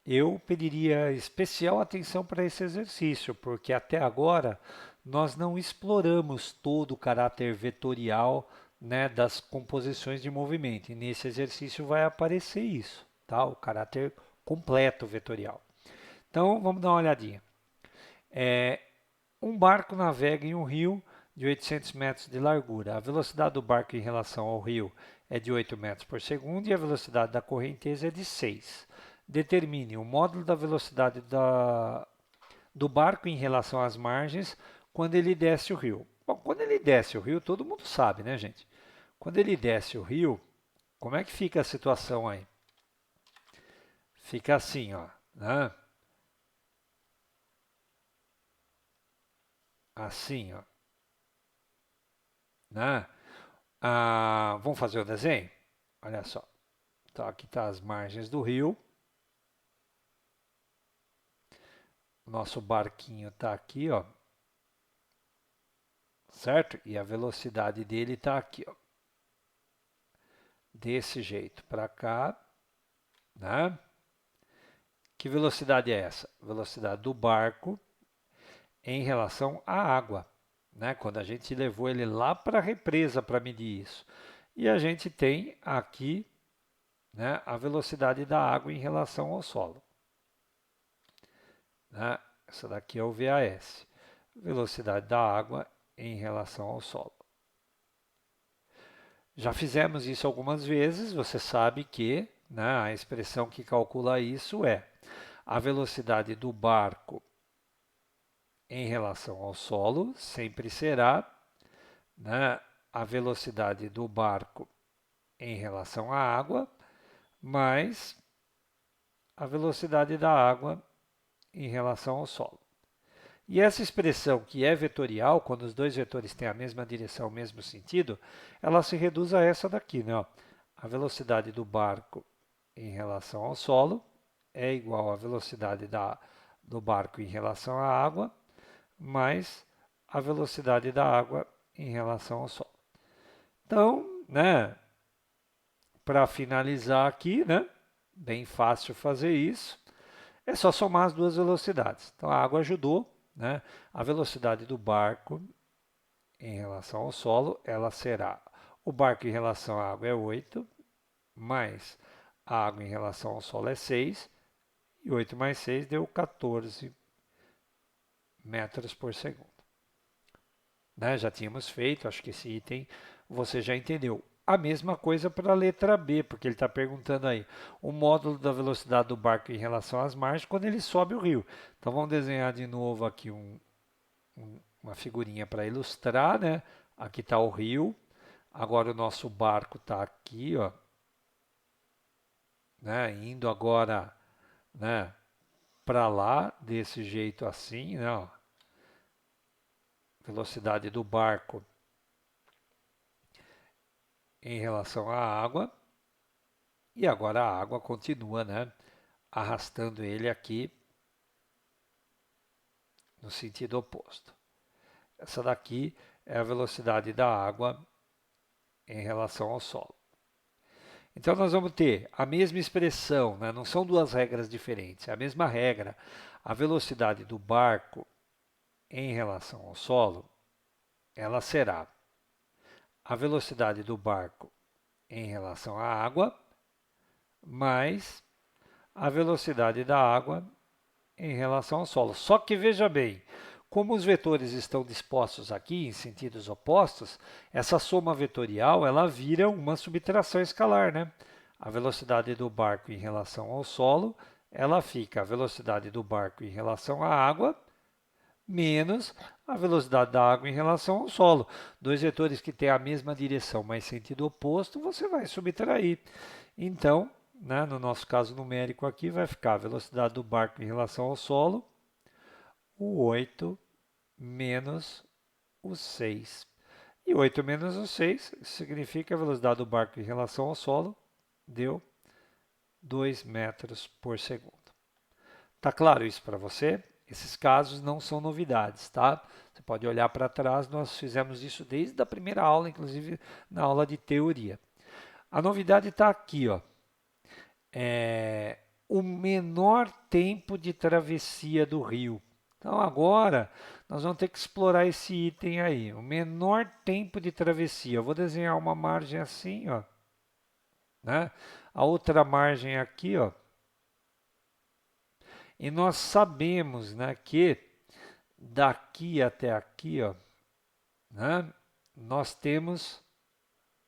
eu pediria especial atenção para esse exercício, porque até agora nós não exploramos todo o caráter vetorial, né, das composições de movimento. E nesse exercício vai aparecer isso, tá? O caráter completo vetorial. Então vamos dar uma olhadinha. Um barco navega em um rio de 800 metros de largura. A velocidade do barco em relação ao rio é de 8 metros por segundo e a velocidade da correnteza é de 6. Determine o módulo da velocidade do barco em relação às margens quando ele desce o rio. Bom, quando ele desce o rio, todo mundo sabe, né, gente? Quando ele desce o rio, como é que fica a situação aí? Fica assim, ó, né? Assim, ó, né? Vamos fazer o desenho? Olha só. Então, aqui está as margens do rio. Nosso barquinho está aqui, ó. Certo? E a velocidade dele está aqui, ó. Desse jeito para cá, né? Que velocidade é essa? Velocidade do barco em relação à água, né? Quando a gente levou ele lá para a represa para medir isso. E a gente tem aqui, né, a velocidade da água em relação ao solo. Né? Essa daqui é o VAS. Velocidade da água em relação ao solo. Já fizemos isso algumas vezes, você sabe que, né, a expressão que calcula isso é a velocidade do barco em relação ao solo sempre será, né, a velocidade do barco em relação à água mais a velocidade da água em relação ao solo. E essa expressão que é vetorial, quando os dois vetores têm a mesma direção, o mesmo sentido, ela se reduz a essa daqui, né? Ó. A velocidade do barco em relação ao solo é igual à velocidade do barco em relação à água, mais a velocidade da água em relação ao solo. Então, né, para finalizar aqui, né, bem fácil fazer isso, é só somar as duas velocidades. Então, a água ajudou, né, a velocidade do barco em relação ao solo, ela será, o barco em relação à água é 8, mais a água em relação ao solo é 6, e 8 mais 6 deu 14 metros por segundo. Né? Já tínhamos feito, acho que esse item você já entendeu. A mesma coisa para a letra B, porque ele está perguntando aí o módulo da velocidade do barco em relação às margens quando ele sobe o rio. Então vamos desenhar de novo aqui uma figurinha para ilustrar, né? Aqui está o rio, agora o nosso barco está aqui, ó, né? Indo agora, né, para lá, desse jeito assim, né? Ó. Velocidade do barco em relação à água. E agora a água continua, né, arrastando ele aqui no sentido oposto. Essa daqui é a velocidade da água em relação ao solo. Então nós vamos ter a mesma expressão, né? Não são duas regras diferentes, é a mesma regra. A velocidade do barco em relação ao solo, ela será a velocidade do barco em relação à água, mais a velocidade da água em relação ao solo. Só que veja bem, como os vetores estão dispostos aqui em sentidos opostos, essa soma vetorial ela vira uma subtração escalar, né? A velocidade do barco em relação ao solo, ela fica a velocidade do barco em relação à água menos a velocidade da água em relação ao solo. Dois vetores que têm a mesma direção, mas sentido oposto, você vai subtrair. Então, né, no nosso caso numérico aqui, vai ficar a velocidade do barco em relação ao solo, o 8 menos o 6. E 8 menos o 6 significa a velocidade do barco em relação ao solo deu 2 metros por segundo. Tá claro isso para você? Esses casos não são novidades, tá? Você pode olhar para trás, nós fizemos isso desde a primeira aula, inclusive na aula de teoria. A novidade está aqui, ó. o menor tempo de travessia do rio. Então agora nós vamos ter que explorar esse item aí, o menor tempo de travessia. Eu vou desenhar uma margem assim, ó, né? A outra margem aqui, ó. E nós sabemos, né, que daqui até aqui, ó, né, nós temos,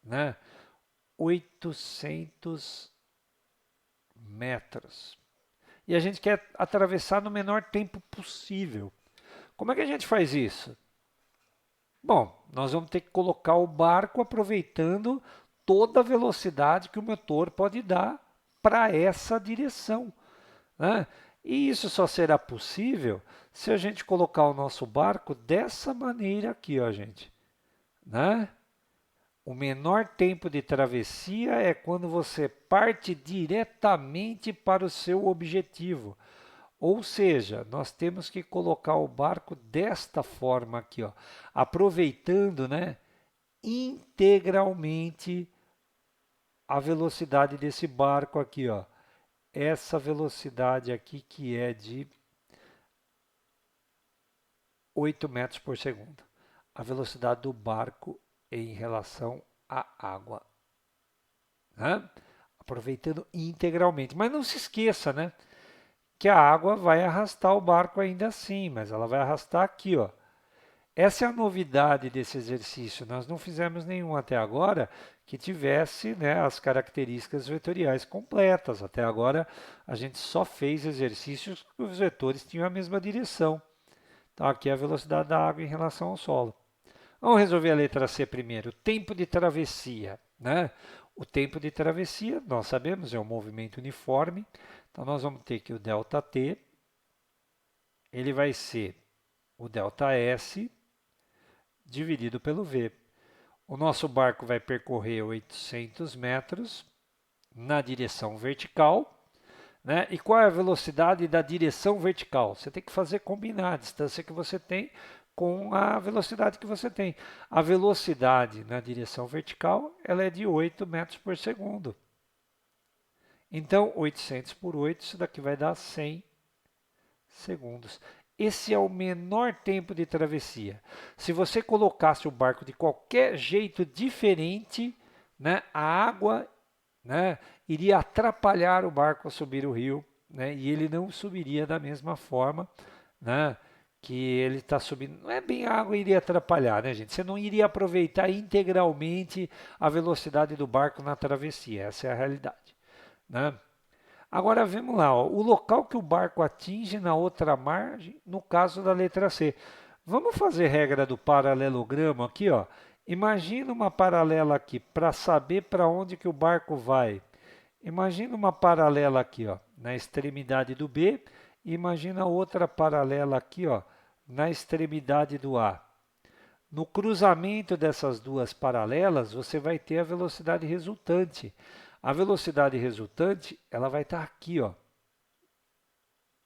né, 800 metros. E a gente quer atravessar no menor tempo possível. Como é que a gente faz isso? Bom, nós vamos ter que colocar o barco aproveitando toda a velocidade que o motor pode dar para essa direção, né? E isso só será possível se a gente colocar o nosso barco dessa maneira aqui, ó, gente, né? O menor tempo de travessia é quando você parte diretamente para o seu objetivo. Ou seja, nós temos que colocar o barco desta forma aqui, ó, aproveitando, né, integralmente a velocidade desse barco aqui, ó. Essa velocidade aqui que é de 8 metros por segundo. A velocidade do barco em relação à água, né? Aproveitando integralmente. Mas não se esqueça, né, que a água vai arrastar o barco ainda assim, mas ela vai arrastar aqui, ó. Essa é a novidade desse exercício. Nós não fizemos nenhum até agora que tivesse, né, as características vetoriais completas. Até agora a gente só fez exercícios que os vetores tinham a mesma direção. Então aqui é a velocidade da água em relação ao solo. Vamos resolver a letra C primeiro. Tempo de travessia, né? O tempo de travessia, nós sabemos, é um movimento uniforme. Então nós vamos ter que o ΔT, ele vai ser o ΔS dividido pelo V. O nosso barco vai percorrer 800 metros na direção vertical, né? E qual é a velocidade da direção vertical? Você tem que fazer combinar a distância que você tem com a velocidade que você tem. A velocidade na direção vertical ela é de 8 metros por segundo. Então, 800 por 8, isso daqui vai dar 100 segundos. Esse é o menor tempo de travessia. Se você colocasse o barco de qualquer jeito diferente, né, a água, né, iria atrapalhar o barco a subir o rio, né, e ele não subiria da mesma forma, né, que ele está subindo. Não é bem a água iria atrapalhar, né, gente? Você não iria aproveitar integralmente a velocidade do barco na travessia. Essa é a realidade, né? Agora vamos lá, ó, o local que o barco atinge na outra margem, no caso da letra C. Vamos fazer regra do paralelogramo aqui, ó. Imagina uma paralela aqui para saber para onde que o barco vai. Imagina uma paralela aqui, ó, na extremidade do B, e imagina outra paralela aqui, ó, na extremidade do A. No cruzamento dessas duas paralelas, você vai ter a velocidade resultante. A velocidade resultante, ela vai estar aqui, ó,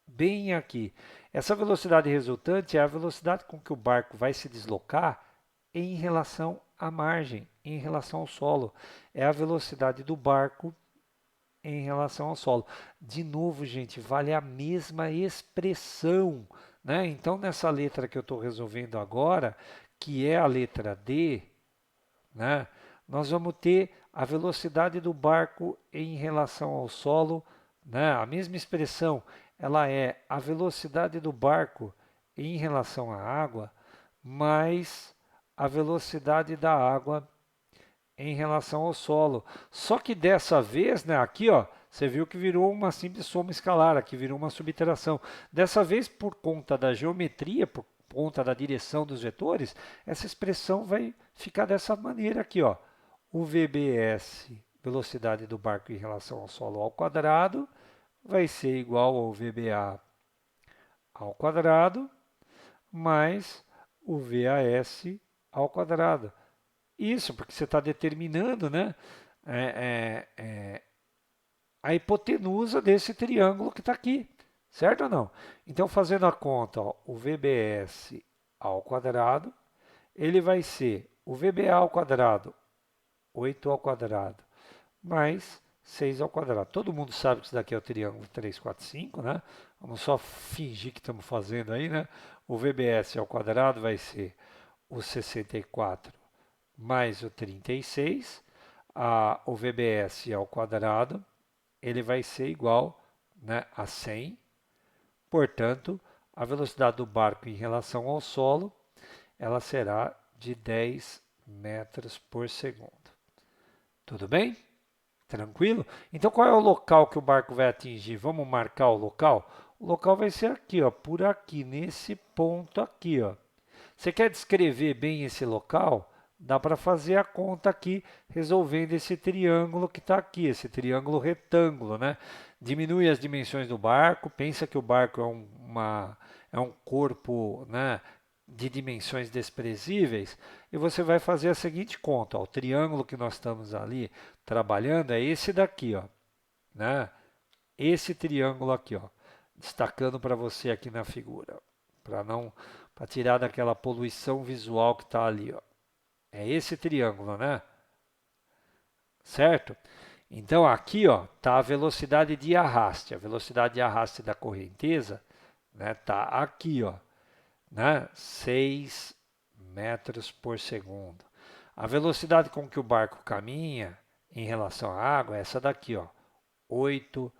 bem aqui. Essa velocidade resultante é a velocidade com que o barco vai se deslocar em relação à margem, em relação ao solo. É a velocidade do barco em relação ao solo. De novo, gente, vale a mesma expressão, né? Então, nessa letra que eu estou resolvendo agora, que é a letra D, né, nós vamos ter a velocidade do barco em relação ao solo, né? A mesma expressão, ela é a velocidade do barco em relação à água, mais a velocidade da água em relação ao solo. Só que dessa vez, né, aqui, ó, você viu que virou uma simples soma escalar, aqui virou uma subtração. Dessa vez, por conta da geometria, por conta da direção dos vetores, essa expressão vai ficar dessa maneira aqui, ó. O VBS, velocidade do barco em relação ao solo ao quadrado, vai ser igual ao VBA ao quadrado, mais o VAS ao quadrado. Isso, porque você está determinando, né, a hipotenusa desse triângulo que está aqui, certo ou não? Então, fazendo a conta, ó, o VBS ao quadrado, ele vai ser o VBA ao quadrado, 8 ao quadrado, mais 6 ao quadrado. Todo mundo sabe que isso daqui é o triângulo 3, 4, 5, né? Vamos só fingir que estamos fazendo aí, né? O VBS ao quadrado vai ser o 64 mais o 36. O VBS ao quadrado, ele vai ser igual, né, a 100. Portanto, a velocidade do barco em relação ao solo, ela será de 10 metros por segundo. Tudo bem? Tranquilo? Então, qual é o local que o barco vai atingir? Vamos marcar o local? O local vai ser aqui, ó, por aqui, nesse ponto aqui, ó. Você quer descrever bem esse local? Dá para fazer a conta aqui, resolvendo esse triângulo que está aqui, esse triângulo retângulo, né? Diminui as dimensões do barco, pensa que o barco é um corpo, né, de dimensões desprezíveis, e você vai fazer a seguinte conta, ó, o triângulo que nós estamos ali trabalhando é esse daqui, ó, né? Esse triângulo aqui, ó, destacando para você aqui na figura, para tirar daquela poluição visual que está ali, ó. É esse triângulo, né? Certo? Então aqui, ó, tá a velocidade de arraste. A velocidade de arraste da correnteza, né, tá aqui, ó, né? 6 metros por segundo. A velocidade com que o barco caminha em relação à água é essa daqui, ó, 8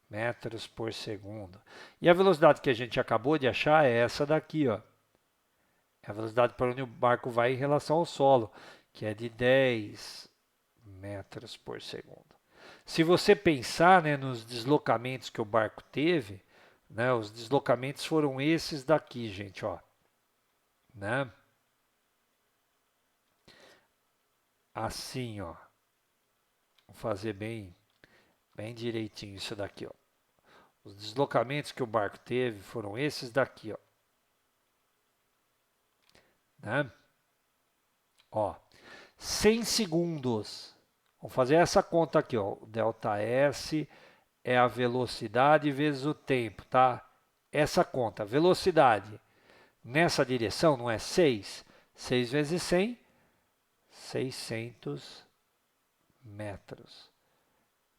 metros por segundo. E a velocidade que a gente acabou de achar é essa daqui, ó. É a velocidade para onde o barco vai em relação ao solo, que é de 10 metros por segundo. Se você pensar, né, nos deslocamentos que o barco teve, né, os deslocamentos foram esses daqui, gente, ó, né? Assim, ó. Vou fazer bem direitinho isso daqui, ó. Os deslocamentos que o barco teve foram esses daqui, ó. Né? Ó, 100 segundos. Vamos fazer essa conta aqui, ó. O delta S é a velocidade vezes o tempo, tá? Essa conta, velocidade nessa direção não é 6? 6 vezes 100, 600 metros.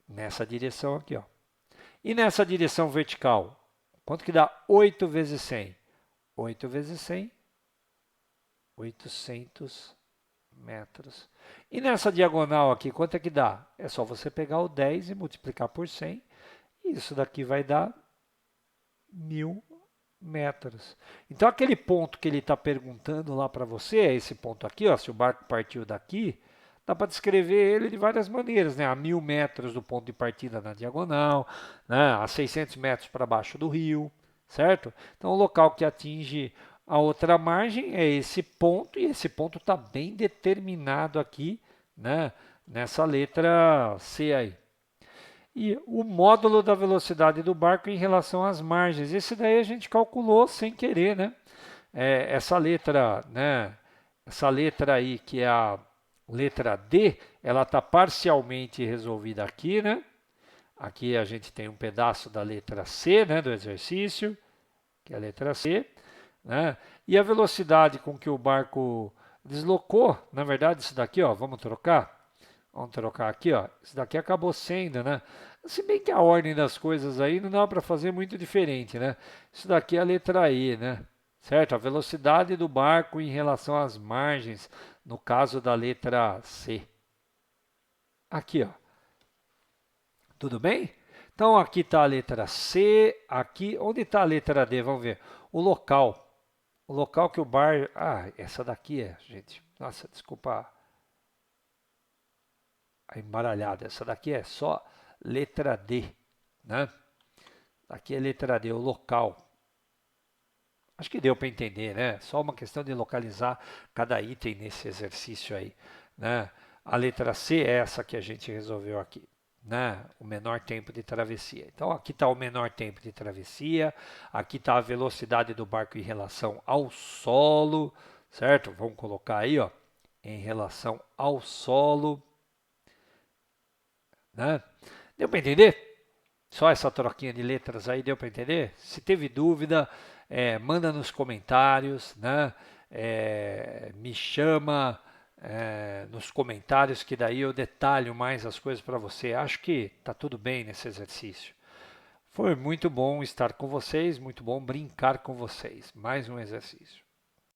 Nessa direção aqui, ó. E nessa direção vertical, quanto que dá 8 vezes 100? 8 vezes 100, 800 metros. E nessa diagonal aqui, quanto é que dá? É só você pegar o 10 e multiplicar por 100. E isso daqui vai dar 1000 metros. Então, aquele ponto que ele está perguntando lá para você, é esse ponto aqui, ó, se o barco partiu daqui, dá para descrever ele de várias maneiras, né? A 1000 metros do ponto de partida na diagonal, né? A 600 metros para baixo do rio, certo? Então, o local que atinge a outra margem é esse ponto, e esse ponto está bem determinado aqui, né? Nessa letra C aí. E o módulo da velocidade do barco em relação às margens. Esse daí a gente calculou sem querer, né? Essa letra, né? Essa letra aí, que é a letra D, ela está parcialmente resolvida aqui, né? Aqui a gente tem um pedaço da letra C, né? Do exercício, que é a letra C, né? E a velocidade com que o barco deslocou, na verdade, isso daqui, ó, vamos trocar? Vamos trocar aqui, ó. Isso daqui acabou sendo, né? Se bem que a ordem das coisas aí não dá para fazer muito diferente, né? Isso daqui é a letra E, né? Certo? A velocidade do barco em relação às margens, no caso da letra C. Aqui, ó. Tudo bem? Então, aqui está a letra C, aqui. Onde está a letra D? Vamos ver. O local. O local que o bar... Ah, essa daqui é, gente. Nossa, desculpa a embaralhada. Essa daqui é só letra D, né? Aqui é letra D, o local. Acho que deu para entender, né? Só uma questão de localizar cada item nesse exercício aí, né? A letra C é essa que a gente resolveu aqui, né? O menor tempo de travessia. Então, aqui está o menor tempo de travessia, aqui está a velocidade do barco em relação ao solo, certo? Vamos colocar aí, ó, em relação ao solo, né? Deu para entender? Só essa troquinha de letras aí deu para entender? Se teve dúvida, manda nos comentários, né? Me chama nos comentários, que daí eu detalho mais as coisas para você. Acho que está tudo bem nesse exercício. Foi muito bom estar com vocês, muito bom brincar com vocês. Mais um exercício.